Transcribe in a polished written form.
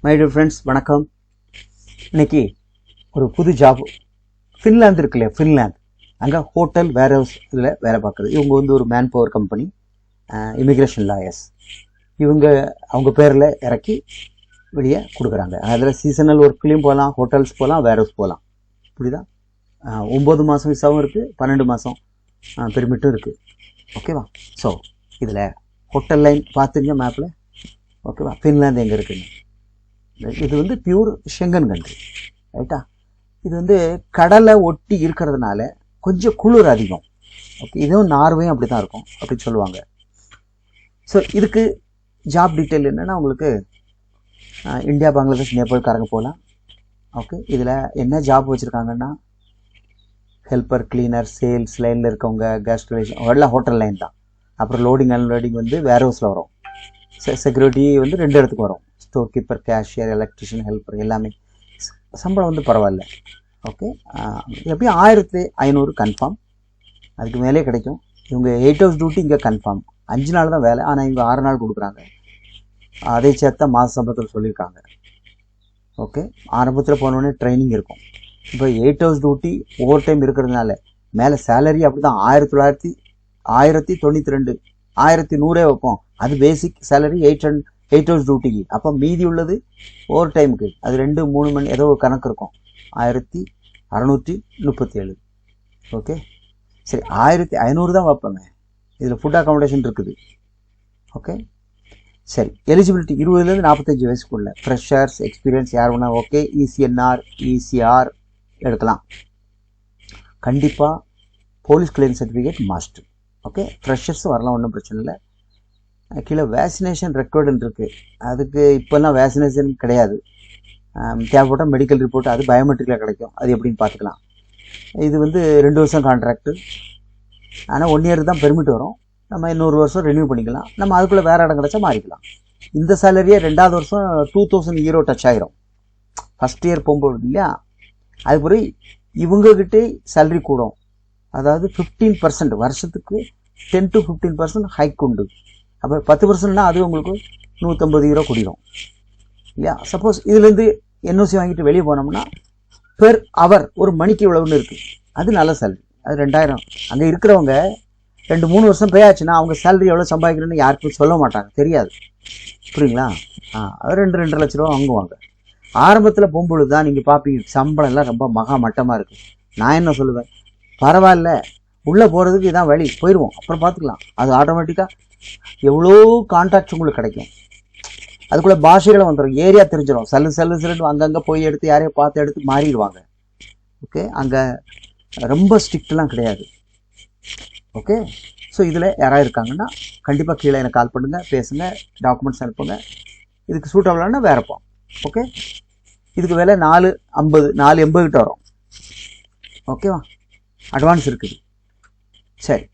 My dear friends வணக்கம். இன்னைக்கு ஒரு புது ஜாப் ஃபின்லாந்து இருக்கு இல்லையா, ஃபின்லாந்து அங்கே ஹோட்டல் வேர் ஹவுஸ் இதில் வேலை பார்க்குறது. இவங்க வந்து ஒரு man power company, immigration lawyers. இவங்க அவங்க பேரில் இறக்கி வெளியே கொடுக்குறாங்க. அதில் சீசனல் ஒர்க்லேயும் போகலாம், ஹோட்டல்ஸ் போகலாம், வேர் ஹவுஸ் போகலாம். புரியுதா? 9 மாதம் விசாவும் இருக்குது, 12 மாதம் பெர்மிட்டும் இருக்குது. ஓகேவா? ஸோ இதில் ஹோட்டல் லைன் பார்த்துங்க மேப்பில். ஓகேவா? ஃபின்லாந்து எங்கே இருக்குன்னு. இது வந்து பியூர் ஷெங்கன் கண்ட்ரி, ரைட்டா? இது வந்து கடலை ஒட்டி இருக்கிறதுனால கொஞ்சம் குளிர் அதிகம். ஓகே, இதுவும் நார்வேயும் அப்படி தான் இருக்கும் அப்படின்னு சொல்லுவாங்க. ஸோ இதுக்கு ஜாப் டீட்டெயில் என்னென்னா, உங்களுக்கு இந்தியா, பங்களாதேஷ், நேபாள்காரங்க போகலாம். ஓகே, இதில் என்ன ஜாப் வச்சுருக்காங்கன்னா, ஹெல்ப்பர், கிளீனர், சேல்ஸ் லைனில் இருக்கவங்க, கேஸ் ஸ்டேஷன் எல்லாம் ஹோட்டல் லைன் தான். அப்புறம் லோடிங் அன்லோடிங் வந்து வேர் ஹவுஸில் வரும். செக்யூரிட்டி வந்து 2 இடத்துக்கு வரும். Store keeper, cashier, electrician, helper எல்லாமே. சம்பளம் வந்து பரவாயில்ல. ஓகே, எப்படியும் 1500 கன்ஃபார்ம், அதுக்கு மேலே கிடைக்கும். இவங்க 8 ஹவர்ஸ் டியூட்டி இங்கே கன்ஃபார்ம். 5 நாள் தான் வேலை, ஆனால் இவங்க 6 நாள் கொடுக்குறாங்க. அதை சேர்த்தா மாத சம்பளத்தில் சொல்லியிருக்காங்க. ஓகே, ஆரம்பத்தில் போனோடனே ட்ரைனிங் இருக்கும். இப்போ 8 ஹவர்ஸ் டியூட்டி ஓவர் டைம் இருக்கிறதுனால மேலே சேலரி அப்படி தான் 1092, 1100 வைப்போம். அது பேசிக் சேலரி 8 ஹவர்ஸ் டியூட்டிக்கு. அப்போ மீதி உள்ளது ஓவர் டைமுக்கு, அது 2-3 மணி ஏதோ ஒரு கணக்கு இருக்கும். 1637. ஓகே, சரி, 1500 தான் வைப்போங்க. இதில் ஃபுட் அகாமடேஷன் இருக்குது. ஓகே, சரி. எலிஜிபிலிட்டி 20லேருந்து 45 வயசுக்குள்ள. ஃப்ரெஷர்ஸ், எக்ஸ்பீரியன்ஸ் யார் வேணா ஓகே. ECNR, ECR எடுக்கலாம். கண்டிப்பாக police clearance certificate must. Okay, freshers வரலாம், ஒன்றும் பிரச்சனை இல்லை. கீழே வேக்சினேஷன் ரெக்கார்டுன்னு இருக்குது. அதுக்கு இப்போல்லாம் வேக்சினேஷன் கிடையாது. தேவைப்பட்ட மெடிக்கல் ரிப்போர்ட் அது பயோமெட்ரிக்கில் கிடைக்கும். அது எப்படின்னு பார்த்துக்கலாம். இது வந்து 2 வருஷம் கான்ட்ராக்டு. ஆனால் 1 இயர் தான் பெர்மிட் வரும். நம்ம இன்னொரு வருஷம் ரெனியூ பண்ணிக்கலாம். நம்ம அதுக்குள்ளே வேறு இடம் கிடச்சா மாறிக்கலாம். இந்த சேலரியே 2வது வருஷம் 2000 ஈரோ டச் ஆகிரும். ஃபஸ்ட் இயர் போகும்போது இல்லையா. அது பிறகு இவங்ககிட்டே சேலரி கூடும். அதாவது 15% வருஷத்துக்கு 10 to 15% ஹைக் உண்டு. அப்போ 10%னா அது உங்களுக்கு 150 ஈரோ குடிக்கும் இல்லையா. சப்போஸ் இதுலேருந்து NOC வாங்கிட்டு வெளியே போனோம்னா பெர் அவர் ஒரு மணிக்கு இவ்வளவுன்னு இருக்குது. அது நல்ல சேலரி. அது 2000. அங்கே இருக்கிறவங்க 2-3 வருஷம் பே ஆச்சுன்னா அவங்க சேலரி எவ்வளோ சம்பாதிக்கணும்னு யாருக்கும் சொல்ல மாட்டாங்க, தெரியாது. புரியுங்களா? அது 2-2.5 லட்ச ரூபா வாங்குவாங்க. ஆரம்பத்தில் போகும்பொழுது தான் நீங்கள் பார்ப்பீங்க சம்பளம் எல்லாம் ரொம்ப மகா மட்டமாக இருக்குது. நான் என்ன சொல்லுவேன், பரவாயில்ல, உள்ளே போகிறதுக்கு இதான் வழி, போயிடுவோம், அப்புறம் பார்த்துக்கலாம். அது ஆட்டோமேட்டிக்காக எவ்வளோ கான்டாக்ட்ஸ் உங்களுக்கு கிடைக்கும். அதுக்குள்ளே பாஷைகளை வந்துடும், ஏரியா தெரிஞ்சிடும். செல்லுன்னு அங்கங்கே போய் எடுத்து யாரையோ பார்த்து எடுத்து மாறிடுவாங்க. ஓகே, அங்கே ரொம்ப ஸ்ட்ரிக்ட்லாம் கிடையாது. ஓகே, ஸோ இதில் யாராவது இருக்காங்கன்னா கண்டிப்பாக கீழே எனக்கு கால் பண்ணுங்கள், பேசுங்க, டாக்குமெண்ட்ஸ் அனுப்புங்க. இதுக்கு சூட்டபிளானா வேறப்போம். ஓகே, இதுக்கு வேலை 480 கிட்ட வரும். ஓகேவா? அட்வான்ஸ் இருக்குது. சரி.